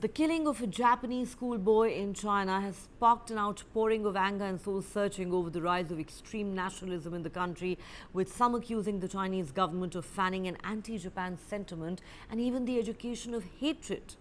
The killing of a Japanese schoolboy in China has sparked an outpouring of anger and soul-searching over the rise of extreme nationalism in the country, with some accusing the Chinese government of fanning an anti-Japan sentiment and even the education of hatred.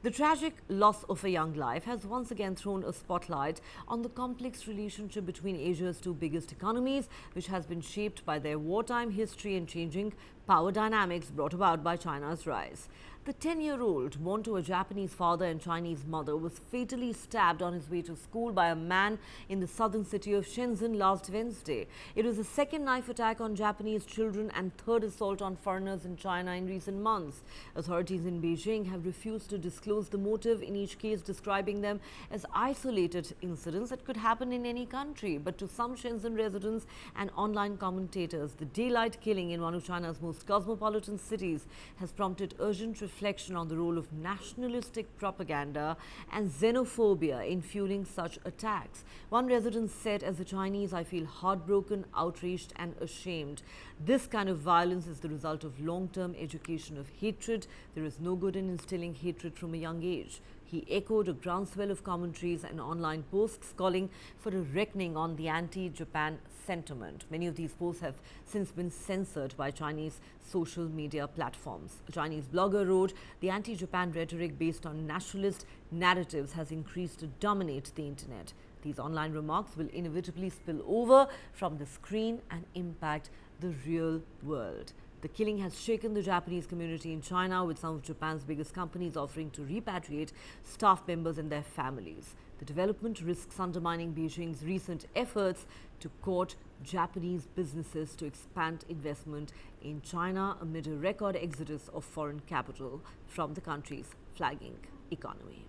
The tragic loss of a young life has once again thrown a spotlight on the complex relationship between Asia's two biggest economies, which has been shaped by their wartime history and changing power dynamics brought about by China's rise. The 10-year-old, born to a Japanese father and Chinese mother, was fatally stabbed on his way to school by a man in the southern city of Shenzhen last Wednesday. It was the second knife attack on Japanese children and third assault on foreigners in China in recent months. Authorities in Beijing have refused to disclose the motive in each case, describing them as isolated incidents that could happen in any country. But to some Shenzhen residents and online commentators, the daylight killing in one of China's most cosmopolitan cities has prompted urgent reflection on the role of nationalistic propaganda and xenophobia in fueling such attacks. One resident said, "As a Chinese, I feel heartbroken, outraged and ashamed. This kind of violence is the result of long-term education of hatred. There is no good in instilling hatred from a young age." He echoed a groundswell of commentaries and online posts calling for a reckoning on the anti-Japan sentiment. Many of these posts have since been censored by Chinese social media platforms. A Chinese blogger wrote, "The anti-Japan rhetoric based on nationalist narratives has increased to dominate the internet. These online remarks will inevitably spill over from the screen and impact the real world." The killing has shaken the Japanese community in China, with some of Japan's biggest companies offering to repatriate staff members and their families. The development risks undermining Beijing's recent efforts to court Japanese businesses to expand investment in China amid a record exodus of foreign capital from the country's flagging economy.